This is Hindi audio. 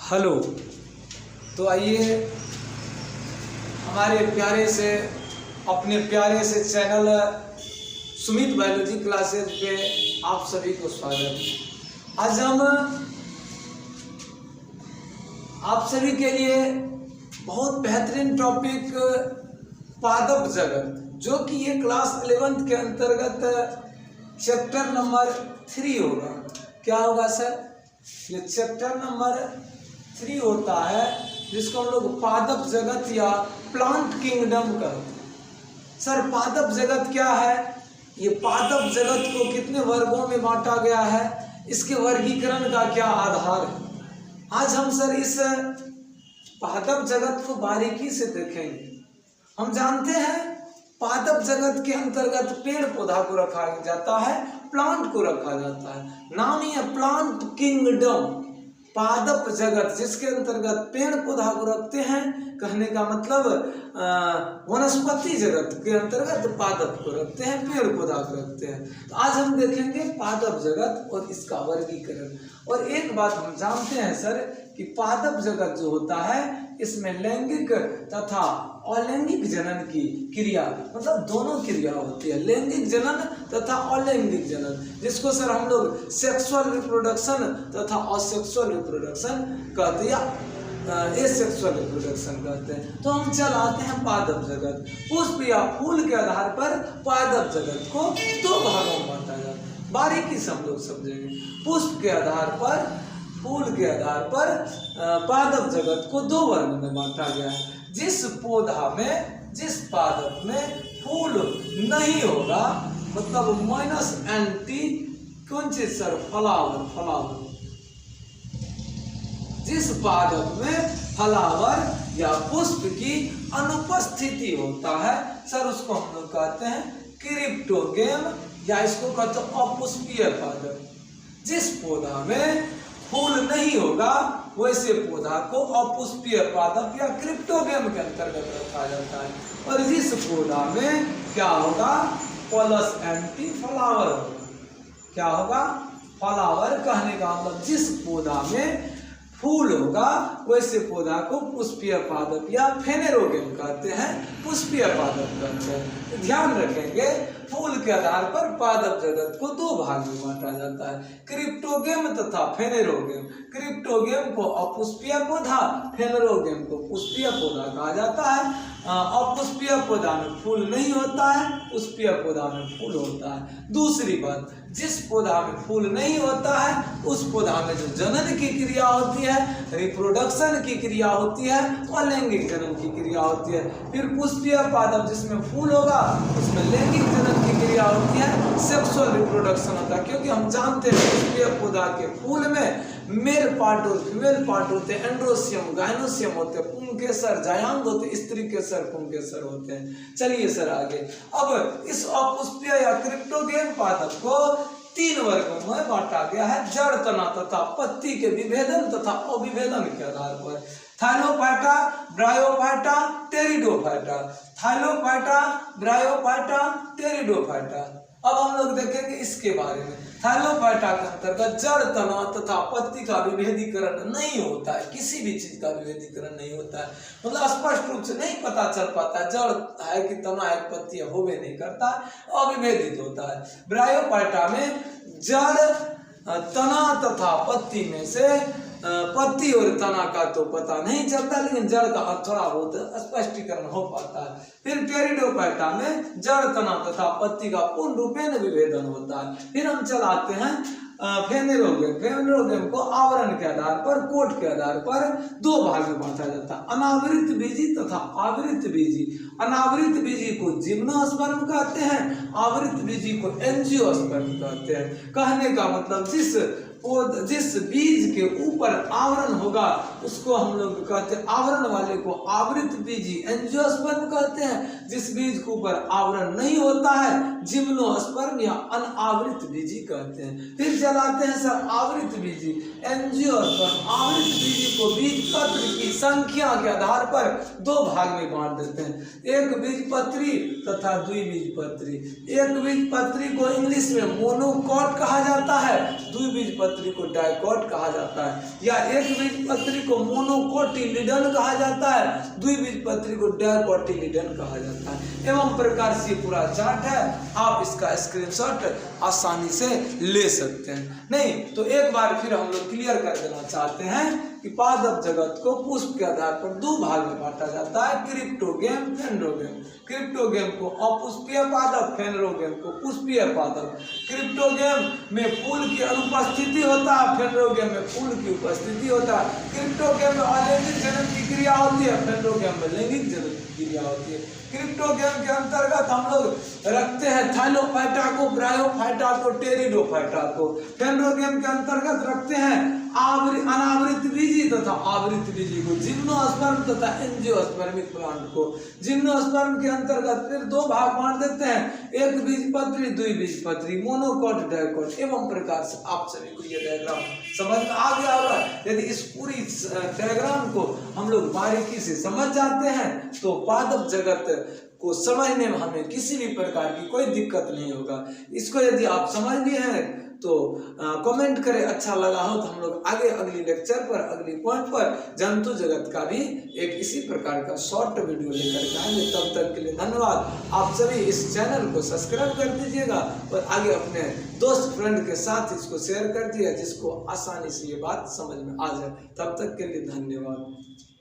हेलो। तो आइए हमारे अपने प्यारे से चैनल सुमित बायोलॉजी क्लासेज पे आप सभी को स्वागत। आज हम आप सभी के लिए बहुत बेहतरीन टॉपिक पादप जगत, जो कि ये क्लास 11th के अंतर्गत चैप्टर नंबर 3 होगा। क्या होगा सर? ये चैप्टर नंबर 3 होता है, जिसको हम लोग पादप जगत या प्लांट किंगडम कहते हैं। सर पादप जगत क्या है? ये पादप जगत को कितने वर्गों में बांटा गया है, इसके वर्गीकरण का क्या आधार है, आज हम सर इस पादप जगत को बारीकी से देखेंगे। हम जानते हैं पादप जगत के अंतर्गत पेड़ पौधा को रखा जाता है, प्लांट को रखा जाता है। नाम ही है प्लांट किंगडम, पादप जगत, जिसके अंतर्गत पेड़ पौधा को रखते हैं। कहने का मतलब वनस्पति जगत के अंतर्गत पादप को रखते हैं, पेड़ पौधा को रखते हैं। तो आज हम देखेंगे पादप जगत और इसका वर्गीकरण। और एक बात हम जानते हैं सर कि पादप जगत जो होता है, इसमें लैंगिक तथा अलैंगिक जनन की क्रिया, मतलब दोनों क्रिया होती है, लैंगिक जनन तथा अलैंगिक जनन, जिसको सर हम लोग सेक्सुअल रिप्रोडक्शन तथा असेक्सुअल रिप्रोडक्शन कहते हैं, एसेक्सुअल रिप्रोडक्शन कहते हैं। तो हम चल आते हैं पादप जगत। पुष्प या फूल के आधार पर पादप जगत को 2 भागों में बांटा जाता है। बारीकी से हम लोग समझेंगे। पुष्प के आधार पर, फूल के आधार पर पादप जगत को 2 वर्ग में बांटा गया है। जिस पादप में फूल नहीं होगा, मतलब माइनस एंटी कौन चीज सर? फ्लावर। जिस पादप में फ्लावर या पुष्प की अनुपस्थिति होता है सर, उसको हम लोग कहते हैं क्रिप्टोगेम, या इसको कहते हैं अपुष्पीय पादप। जिस पौधा में फूल नहीं होगा, वैसे पौधा को अपुष्पीय पादप या क्रिप्टोगेम के अंतर्गत रखा जाता है। और जिस पौधा में क्या होगा? प्लस एंटी फ्लावर होगा। क्या होगा? फ्लावर। कहने का मतलब जिस पौधा में फूल होगा, वैसे पौधा को पुष्पीय पादप या फेनेरोगेम कहते हैं, पुष्पीय पादप कहते हैं। तो ध्यान रखेंगे, फूल के आधार पर पादप जगत को 2 भाग में बांटा जाता है, क्रिप्टोगेम तथा फेनेरोगेम। क्रिप्टोगेम को अपुष्पीय पौधा, फेनेरोगेम को पुष्पीय पौधा कहा जाता है। अपुष्पीय पौधा में फूल नहीं होता है, पुष्पीय पौधा में फूल होता है। दूसरी बात, जिस पौधा में फूल नहीं होता है, उस पौधा में जो जनन की क्रिया होती है, रिप्रोडक्शन की क्रिया होती है, अलैंगिक जनन की क्रिया होती है। फिर पुष्पीय पादप जिसमें फूल होगा, उसमें लैंगिक जनन की क्रिया होती है, सेक्सुअल रिप्रोडक्शन होता है। क्योंकि हम जानते हैं पुष्पीय पौधा के फूल में मेल पार्ट और फीमेल पार्ट होते हैं, एंड्रोसियम, गाइनोसियम होते हैं, पुंकेसर, जायांग होते हैं, स्त्री केसर, पुंकेसर होते हैं। चलिए सर आगे। अब इस अपुष्पीय या क्रिप्टोगेम पादप को 3 वर्गों में बांटा गया है, जड़, तना तथा पत्ती के विभेदन तथा अविभेदन के आधार पर। Thallophyta, bryophyta, pteridophyta. Thallophyta, bryophyta, pteridophyta. अब हम लोग देखेंगे इसके बारे में। थाइलोफाइटा के अंतर्गत जड़, तना तथा पत्ती का विभेदीकरण नहीं होता है, किसी भी चीज का विभेदीकरण नहीं होता है। मतलब स्पष्ट रूप से नहीं पता चल पाता है जड़ है कि तना है, पत्ती है, होवे नहीं करता है, अविभेदित होता है। ब्रायोफाइटा में जड़, तना तथा पत्ती में से पत्ती और तना का तो पता नहीं चलता, लेकिन जड़ का थोड़ा बहुत स्पष्टीकरण हो पाता है। फिर टेरिडोफाइटा में जड़, तना तथा पत्ती का पूर्ण रूपेण विभेदन होता है। फिर हम चलाते हैं फेनेरोगेम। फेनेरोगेम को आवरण के आधार पर, कोट के आधार पर 2 भाग में बांटा जाता है, अनावृत बीजी तथा आवृत बीजी। अनावृत बीजी को जिम्नोस्पर्म कहते हैं, आवृत बीजी को एंजियोस्पर्म कहते हैं। कहने का मतलब जिस बीज के ऊपर आवरण होगा, उसको हम लोग कहते हैं, आवरण वाले को आवृत बीजी एंजियोस्पर्म कहते हैं। जिस बीज के ऊपर आवरण नहीं होता है, जिम्नोस्पर्म या अनावृत बीजी कहते हैं। फिर चलाते हैं सर आवृत बीजी, एंजियोस्पर्म। आवृत बीजी को बीज बीजपत्र की संख्या के आधार पर दो भाग में बांट देते हैं, एक बीजपत्री तथा द्विबीजपत्री। एक बीजपत्री को इंग्लिश में मोनोकॉट कहा जाता है, द्विबीजपत्री को डाइकॉट कहा जाता है, या एक बीजपत्री को मोनोकोटिलिडन कहा जाता है, द्विबीजपत्री को डाइकोटिलिडन कहा जाता है। एवं प्रकार से पूरा चार्ट है, आप इसका स्क्रीनशॉट आसानी से ले सकते हैं। नहीं तो एक बार फिर हम लोग क्लियर कर देना चाहते हैं कि पादप जगत को पुष्प के आधार पर दो भाग में बांटा जाता है, क्रिप्टोगेम, फेनरोगेम। क्रिप्टोगेम को अपुष्पीय पादप, फेनरोगेम को पुष्पीय पादप। क्रिप्टोगेम में फूल की अनुपस्थिति होता है, फेनरोगेम में फूल की उपस्थिति होता है। क्रिप्टोगेम में अलैंगिक जनन की क्रिया होती है, फेनरोगेम में लैंगिक जनन की क्रिया होती है। क्रिप्टोगेम के अंतर्गत हम लोग रखते हैं थाइलोफाइटा को, ब्रायोफाइटा को, टेरिडोफाइटा को। फेनरोगेम के अंतर्गत रखते हैं अनावृत बीजी तथा आवृत बीजी को, जिम्नोस्पर्म तथा एंजियोस्पर्मिक प्लांट को। जिम्नोस्पर्म के अंतर्गत फिर दो भाग बांट देते हैं, एक बीजपत्री, द्विबीजपत्री, मोनोकॉट, डाइकॉट। एवं प्रकार से आप सभी को ये डायग्राम समझ में आ गया होगा। यदि इस पूरी डायग्राम को हम लोग बारीकी से समझ जाते हैं तो पादप जगत को समझने में हमें किसी भी प्रकार की कोई दिक्कत नहीं होगा। इसको यदि आप समझ लिए हैं तो कमेंट करें, अच्छा लगा हो तो हम लोग आगे अगली लेक्चर पर, अगली पॉइंट पर जंतु जगत का भी एक इसी प्रकार का शॉर्ट वीडियो लेकर के आएंगे। तब तक के लिए धन्यवाद। आप सभी इस चैनल को सब्सक्राइब कर दीजिएगा और आगे अपने दोस्त फ्रेंड के साथ इसको शेयर कर दिया, जिसको आसानी से ये बात समझ में आ जाए। तब तक के लिए धन्यवाद।